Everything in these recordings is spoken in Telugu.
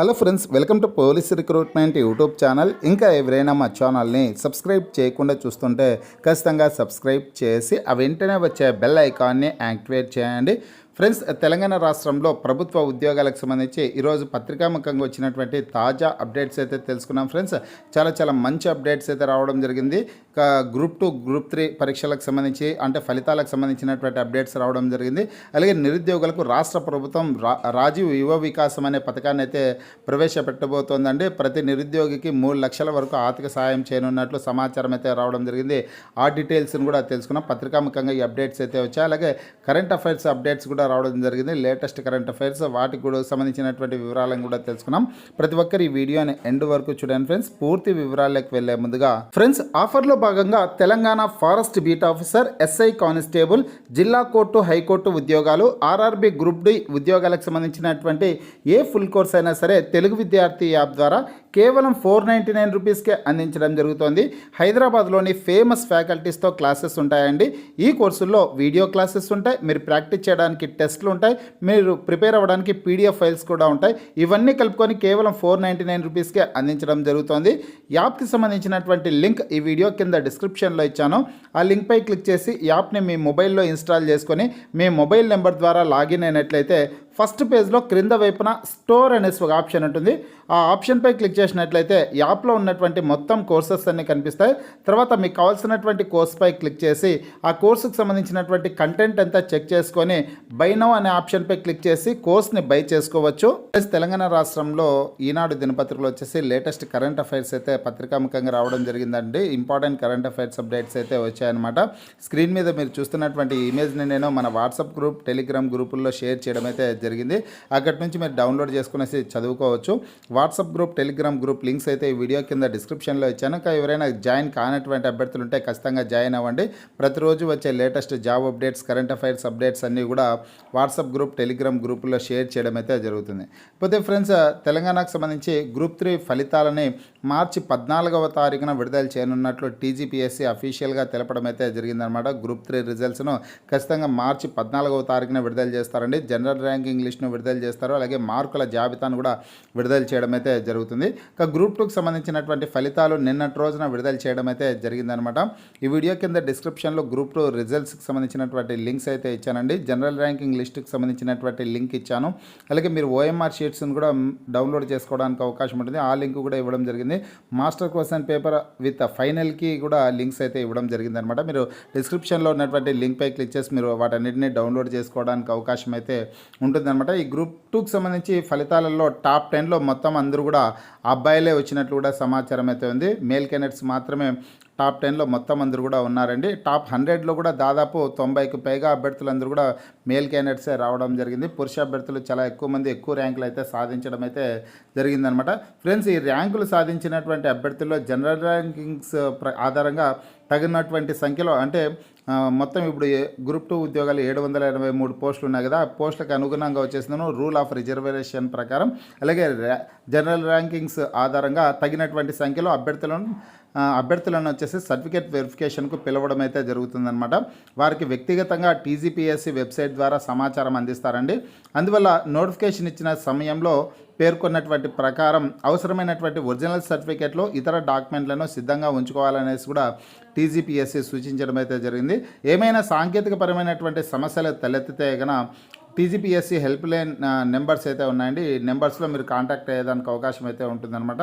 Hello friends, welcome to police recruitment YouTube channel. ఇంకా ఎవరైనా మా ఛానల్ని సబ్స్క్రైబ్ చేయకుండా చూస్తుంటే ఖచ్చితంగా సబ్స్క్రైబ్ చేసి ఆ వెంటనే వచ్చే బెల్ ఐకాన్ని యాక్టివేట్ చేయండి. ఫ్రెండ్స్, తెలంగాణ రాష్ట్రంలో ప్రభుత్వ ఉద్యోగాలకు సంబంధించి ఈరోజు పత్రికాముఖంగా వచ్చినటువంటి తాజా అప్డేట్స్ అయితే తెలుసుకున్నాం. ఫ్రెండ్స్, చాలా మంచి అప్డేట్స్ అయితే రావడం జరిగింది. గ్రూప్ 2, గ్రూప్ 3 పరీక్షలకు సంబంధించి అంటే ఫలితాలకు సంబంధించినటువంటి అప్డేట్స్ రావడం జరిగింది. అలాగే నిరుద్యోగులకు రాష్ట్ర ప్రభుత్వం రాజీవ్ యువ వికాసం అనే పథకాన్ని అయితే ప్రవేశపెట్టబోతోందండి. ప్రతి నిరుద్యోగికి 3 లక్షల వరకు ఆర్థిక సహాయం చేయనున్నట్లు సమాచారం అయితే రావడం జరిగింది. ఆ డీటెయిల్స్ని కూడా తెలుసుకున్నాం. పత్రికాముఖంగా ఈ అప్డేట్స్ అయితే వచ్చాయి. అలాగే కరెంట్ అఫైర్స్ అప్డేట్స్ కూడా రావడం జరిగింది. లేటెస్ట్ కరెంట్ అఫైర్స్ వాటికి కూడా సంబంధించినటువంటి వివరాలను కూడా తెలుసుకున్నాం. ప్రతి ఒక్కరు ఈ వీడియోని ఎండ్ వరకు చూడండి ఫ్రెండ్స్. పూర్తి వివరాలకు వెళ్లే ముందుగా ఫ్రెండ్స్, ఆఫర్లో భాగంగా Telangana forest beat officer, SI constable, జిల్లా కోర్టు, హైకోర్టు ఉద్యోగాలు, ఆర్ఆర్బి గ్రూప్ డి ఉద్యోగాలకు సంబంధించినటువంటి ఏ ఫుల్ కోర్స్ అయినా సరే తెలుగు విద్యార్థి యాప్ ద్వారా కేవలం 499 రూపీస్కే అందించడం జరుగుతోంది. హైదరాబాద్లోని ఫేమస్ ఫ్యాకల్టీస్తో క్లాసెస్ ఉంటాయండి. ఈ కోర్సుల్లో వీడియో క్లాసెస్ ఉంటాయి, మీరు ప్రాక్టీస్ చేయడానికి టెస్ట్లు ఉంటాయి, మీరు ప్రిపేర్ అవ్వడానికి పీడిఎఫ్ ఫైల్స్ కూడా ఉంటాయి. ఇవన్నీ కలుపుకొని కేవలం 499 రూపీస్కే అందించడం జరుగుతోంది. యాప్కి సంబంధించినటువంటి లింక్ ఈ వీడియో కింద డిస్క్రిప్షన్లో ఇచ్చాను. ఆ లింక్పై క్లిక్ చేసి యాప్ని మీ మొబైల్లో ఇన్స్టాల్ చేసుకొని మీ మొబైల్ నెంబర్ ద్వారా లాగిన్ అయినట్లయితే ఫస్ట్ పేజ్లో క్రింద వైపున స్టోర్ అనే ఒక ఆప్షన్ ఉంటుంది. ఆ ఆప్షన్పై క్లిక్ చేసినట్లయితే యాప్లో ఉన్నటువంటి మొత్తం కోర్సెస్ అన్నీ కనిపిస్తాయి. తర్వాత మీకు కావాల్సినటువంటి కోర్సుపై క్లిక్ చేసి ఆ కోర్సుకు సంబంధించినటువంటి కంటెంట్ అంతా చెక్ చేసుకొని బై నౌ అనే ఆప్షన్పై క్లిక్ చేసి కోర్స్ని బై చేసుకోవచ్చు. తెలంగాణ రాష్ట్రంలో ఈనాడు దినపత్రికలో వచ్చేసి లేటెస్ట్ కరెంట్ అఫైర్స్ అయితే పత్రికాముఖంగా రావడం జరిగిందండి. ఇంపార్టెంట్ కరెంట్ అఫైర్స్ అప్డేట్స్ అయితే వచ్చాయన్నమాట. స్క్రీన్ మీద మీరు చూస్తున్నటువంటి ఇమేజ్ని నేను మన వాట్సాప్ గ్రూప్, టెలిగ్రామ్ గ్రూపుల్లో షేర్ చేయడం అయితే జరిగింది. అక్కడి నుంచి మీరు డౌన్లోడ్ చేసుకునేసి చదువుకోవచ్చు. WhatsApp group, Telegram group links అయితే ఈ వీడియో కింద డిస్క్రిప్షన్లో ఇచ్చాను. ఎవరైనా జాయిన్ కానటువంటి అభ్యర్థులు ఉంటే ఖచ్చితంగా జాయిన్ అవ్వండి. ప్రతిరోజు వచ్చే latest job updates, current affairs updates అన్నీ కూడా వాట్సాప్ గ్రూప్, టెలిగ్రామ్ గ్రూపుల్లో షేర్ చేయడం అయితే జరుగుతుంది. పోతే ఫ్రెండ్స్, తెలంగాణకు సంబంధించి గ్రూప్ 3 ఫలితాలని మార్చి 14వ తారీఖున విడుదల చేయనున్నట్లు టీజీపీఎస్సీ అఫీషియల్గా తెలపడం అయితే జరిగిందనమాట. గ్రూప్ 3 రిజల్ట్స్ను ఖచ్చితంగా మార్చి 14వ తారీఖున విడుదల చేస్తారండి. జనరల్ ర్యాంకింగ్ లిస్ట్ను విడుదల చేస్తారు. అలాగే మార్కుల జాబితాను కూడా విడుదల చేయడం అయితే జరుగుతుంది. ఇక గ్రూప్ 2కి సంబంధించినటువంటి ఫలితాలు నిన్నటి రోజున విడుదల చేయడం అయితే జరిగిందనమాట. ఈ వీడియో కింద డిస్క్రిప్షన్లో గ్రూప్ 2 రిజల్ట్స్కి సంబంధించినటువంటి లింక్స్ అయితే ఇచ్చానండి. జనరల్ ర్యాంకింగ్ లిస్ట్కి సంబంధించినటువంటి లింక్ ఇచ్చాను. అలాగే మీరు ఓఎంఆర్ షీట్స్ని కూడా డౌన్లోడ్ చేసుకోవడానికి అవకాశం ఉంటుంది. ఆ లింక్ కూడా ఇవ్వడం జరిగింది. మాస్టర్ క్వశ్చన్ పేపర్ విత్ ఫైనల్కి కూడా లింక్స్ అయితే ఇవ్వడం జరిగిందనమాట. మీరు డిస్క్రిప్షన్లో ఉన్నటువంటి లింక్పై క్లిక్ చేసి మీరు వాటన్నిటిని డౌన్లోడ్ చేసుకోవడానికి అవకాశం అయితే ఉంటుందన్నమాట. ఈ గ్రూప్ 2కి సంబంధించి ఫలితాలలో టాప్ 10లో మొత్తం అందరూ కూడా అబ్బాయిలే వచ్చినట్లు కూడా సమాచారం అయితే ఉంది. మేల్ క్యాండిడేట్స్ మాత్రమే టాప్ 10లో మొత్తం అందరూ కూడా ఉన్నారండి. టాప్ 100లో కూడా దాదాపు 90కి పైగా అభ్యర్థులందరూ కూడా మేల్ క్యాండిడేట్సే రావడం జరిగింది. పురుష అభ్యర్థులు చాలా ఎక్కువ మంది ఎక్కువ ర్యాంకులు అయితే సాధించడం అయితే జరిగిందనమాట. ఫ్రెండ్స్, ఈ ర్యాంకులు సాధించినటువంటి అభ్యర్థుల్లో జనరల్ ర్యాంకింగ్స్ ఆధారంగా తగినటువంటి సంఖ్యలో అంటే మొత్తం ఇప్పుడు గ్రూప్ 2 ఉద్యోగాలు 783 పోస్టులు ఉన్నాయి కదా. ఆ పోస్టులకు అనుగుణంగా వచ్చేసిందను రూల్ ఆఫ్ రిజర్వేషన్ ప్రకారం. అలాగే జనరల్ ర్యాంకింగ్స్ ఆధారంగా తగినటువంటి సంఖ్యలో అభ్యర్థులను వచ్చేసి సర్టిఫికేట్ వెరిఫికేషన్కు పిలవడం అయితే జరుగుతుందన్నమాట. వారికి వ్యక్తిగతంగా టీజీపీఎస్సీ వెబ్సైట్ ద్వారా సమాచారం అందిస్తారండి. అందువల్ల నోటిఫికేషన్ ఇచ్చిన సమయంలో పేర్కొన్నటువంటి ప్రకారం అవసరమైనటువంటి ఒరిజినల్ సర్టిఫికేట్లు, ఇతర డాక్యుమెంట్లను సిద్ధంగా ఉంచుకోవాలనేసి కూడా టీజీపీఎస్సీ సూచించడం అయితే జరిగింది. ఏమైనా సాంకేతికపరమైనటువంటి సమస్యలు తలెత్తితే గన టీజీపీఎస్సీ హెల్ప్ లైన్ నెంబర్స్ అయితే ఉన్నాయండి. ఈ నెంబర్స్లో మీరు కాంటాక్ట్ అయ్యేదానికి అవకాశం అయితే ఉంటుందన్నమాట.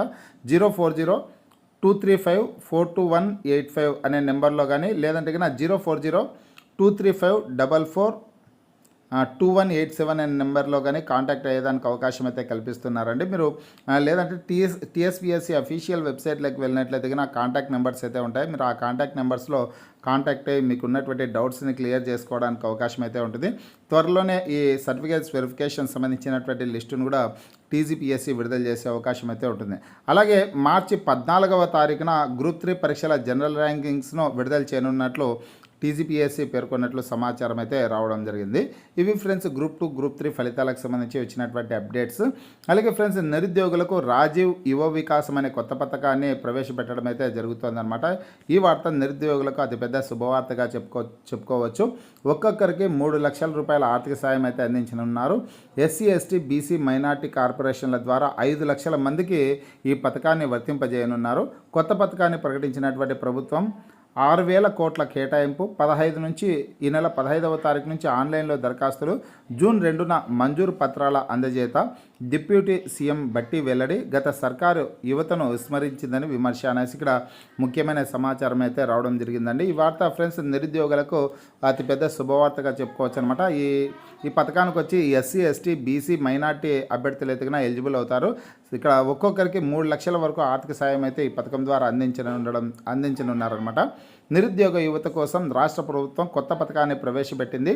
040-235-42185 అనే నెంబర్లో కానీ, లేదంటే కన్నా 040-235-44-2187 అనే నెంబర్లో కానీ కాంటాక్ట్ అయ్యేదానికి అవకాశం అయితే కల్పిస్తున్నారండి. మీరు లేదంటే టీఎస్పీఎస్సీ అఫీషియల్ వెబ్సైట్లోకి వెళ్ళినట్లయితే కానీ కాంటాక్ట్ నెంబర్స్ అయితే ఉంటాయి. మీరు ఆ కాంటాక్ట్ నెంబర్స్లో కాంటాక్ట్ అయ్యి మీకు ఉన్నటువంటి డౌట్స్ని క్లియర్ చేసుకోవడానికి అవకాశం అయితే ఉంటుంది. త్వరలోనే ఈ సర్టిఫికేట్స్ వెరిఫికేషన్ సంబంధించినటువంటి లిస్టును కూడా టీజీపీఎస్సీ విడుదల చేసే అవకాశం అయితే ఉంటుంది. అలాగే మార్చి 14వ తారీఖున గ్రూప్ 3 పరీక్షల జనరల్ ర్యాంకింగ్స్ను విడుదల చేయనున్నట్లు టీజీపీఎస్సీ పేర్కొన్నట్లు సమాచారం అయితే రావడం జరిగింది. ఇవి ఫ్రెండ్స్ గ్రూప్ 2 గ్రూప్ 3 ఫలితాలకు సంబంధించి వచ్చినటువంటి అప్డేట్స్. అలాగే ఫ్రెండ్స్ నిరుద్యోగులకు రాజీవ్ యువ వికాసం అనే కొత్త పథకాన్ని ప్రవేశపెట్టడం అయితే జరుగుతుందన్నమాట. ఈ వార్త నిరుద్యోగులకు అతిపెద్ద శుభవార్తగా చెప్పుకోవచ్చు. ఒక్కొక్కరికి 3 లక్షల రూపాయల ఆర్థిక సాయం అయితే అందించనున్నారు. ఎస్సీ ఎస్టీ బీసీ మైనార్టీ కార్పొరేషన్ల ద్వారా 5 లక్షల మందికి ఈ పథకాన్ని వర్తింపజేయనున్నారు. కొత్త పథకాన్ని ప్రకటించినటువంటి ప్రభుత్వం 6,000 కోట్ల కేటాయింపు, 15 నుంచి ఈ నెల 15వ తారీఖు నుంచి ఆన్లైన్లో దరఖాస్తులు, జూన్ 2న మంజూరు పత్రాల అందజేత. డిప్యూటీ సీఎం బట్టి వెల్లడి. గత సర్కారు యువతను విస్మరించిందని విమర్శ అనేసి ఇక్కడ ముఖ్యమైన సమాచారం అయితే రావడం జరిగిందండి. ఈ వార్త ఫ్రెండ్స్ నిరుద్యోగులకు అతిపెద్ద శుభవార్తగా చెప్పుకోవచ్చు అనమాట. ఈ పథకానికి వచ్చి ఎస్సీ ఎస్టీ బీసీ మైనార్టీ అభ్యర్థులు ఎదిగిన ఎలిజిబుల్ అవుతారు. ఇక్కడ ఒక్కొక్కరికి 3 లక్షల వరకు ఆర్థిక సాయం అయితే ఈ పథకం ద్వారా అందించనున్నారనమాట. నిరుద్యోగ యువత కోసం రాష్ట్ర ప్రభుత్వం కొత్త పథకాన్ని ప్రవేశపెట్టింది.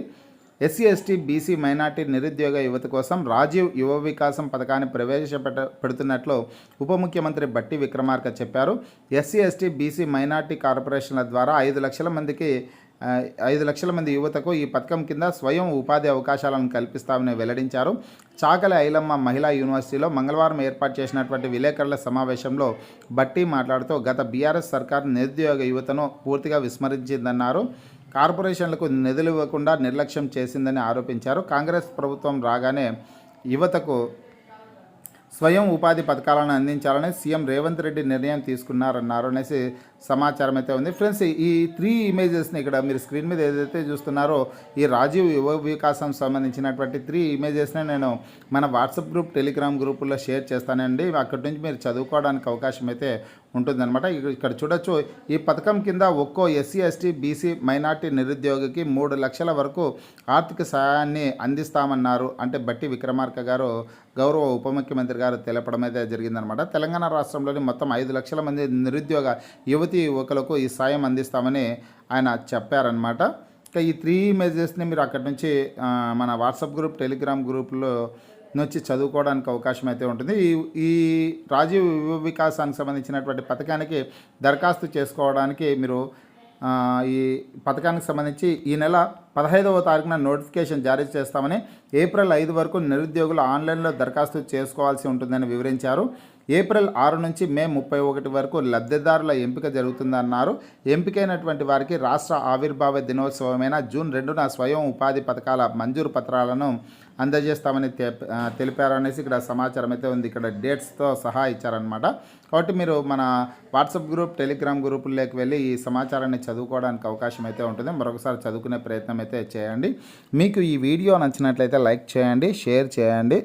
ఎస్సీ ఎస్టీ బీసీ మైనార్టీ నిరుద్యోగ యువత కోసం రాజీవ్ యువ వికాసం పథకాన్ని ప్రవేశపెడుతున్నట్లు ఉప ముఖ్యమంత్రి బట్టి విక్రమార్క చెప్పారు. ఎస్సీ ఎస్టీ బీసీ మైనార్టీ కార్పొరేషన్ల ద్వారా 5 లక్షల మంది యువతకు ఈ పథకం కింద స్వయం ఉపాధి అవకాశాలను కల్పిస్తామని వెల్లడించారు. చాకలి ఐలమ్మ మహిళా యూనివర్సిటీలో మంగళవారం ఏర్పాటు చేసినటువంటి విలేకరుల సమావేశంలో బట్టి మాట్లాడుతూ గత బీఆర్ఎస్ సర్కార్ నిరుద్యోగ యువతను పూర్తిగా విస్మరించిందన్నారు. కార్పొరేషన్లకు నిధులు ఇవ్వకుండా నిర్లక్ష్యం చేసిందని ఆరోపించారు. కాంగ్రెస్ ప్రభుత్వం రాగానే యువతకు స్వయం ఉపాధి పథకాలను అందించాలని సీఎం రేవంత్ రెడ్డి నిర్ణయం తీసుకున్నారన్నారు అనేసి సమాచారం అయితే ఉంది. ఫ్రెండ్స్ ఈ 3 ఇమేజెస్ని ఇక్కడ మీరు స్క్రీన్ మీద ఏదైతే చూస్తున్నారో ఈ రాజీవ్ యువ వికాసం సంబంధించినటువంటి 3 ఇమేజెస్ని నేను మన వాట్సాప్ గ్రూప్ టెలిగ్రామ్ గ్రూపుల్లో షేర్ చేస్తానండి. అక్కడి నుంచి మీరు చదువుకోవడానికి అవకాశం అయితే ఉంటుందన్నమాట. ఇక్కడ చూడొచ్చు ఈ పథకం కింద ఒక్కో ఎస్సీ ఎస్టీ బీసీ మైనార్టీ నిరుద్యోగికి 3 లక్షల వరకు ఆర్థిక సహాయాన్ని అందిస్తామన్నారు. అంటే బట్టి విక్రమార్క గారు గౌరవ ఉప ముఖ్యమంత్రి గారు తెలపడం అయితే జరిగిందనమాట. తెలంగాణ రాష్ట్రంలోని మొత్తం 5 లక్షల మంది నిరుద్యోగ యువతీ యువకులకు ఈ సాయం అందిస్తామని ఆయన చెప్పారనమాట. ఇంకా ఈ 3 ఇమేజెస్ని మీరు అక్కడి నుంచి మన వాట్సాప్ గ్రూప్ టెలిగ్రామ్ గ్రూప్లో నుంచి చదువుకోవడానికి అవకాశం అయితే ఉంటుంది. ఈ రాజీవ్ యువ వికాసానికి సంబంధించినటువంటి పథకానికి దరఖాస్తు చేసుకోవడానికి మీరు ఈ పథకానికి సంబంధించి ఈ నెల 15వ తారీఖున నోటిఫికేషన్ జారీ చేస్తామని, ఏప్రిల్ 5 వరకు నిరుద్యోగులు ఆన్లైన్లో దరఖాస్తు చేసుకోవాల్సి ఉంటుందని వివరించారు. ఏప్రిల్ 6 నుంచి మే 31 వరకు లబ్ధిదారుల ఎంపిక జరుగుతుందన్నారు. ఎంపికైనటువంటి వారికి రాష్ట్ర ఆవిర్భావ దినోత్సవమైన జూన్ 2న స్వయం ఉపాధి పథకాల మంజూరు పత్రాలను అందజేస్తామని తెలిపారనేసి ఇక్కడ సమాచారం అయితే ఉంది. ఇక్కడ డేట్స్తో సహా ఇచ్చారనమాట. కాబట్టి మీరు మన వాట్సాప్ గ్రూప్ టెలిగ్రామ్ గ్రూపుల్లోకి వెళ్ళి ఈ సమాచారాన్ని చదువుకోవడానికి అవకాశం అయితే ఉంటుంది. మరొకసారి చదువుకునే ప్రయత్నం అయితే చేయండి. మీకు ఈ వీడియో నచ్చినట్లయితే లైక్ చేయండి, షేర్ చేయండి.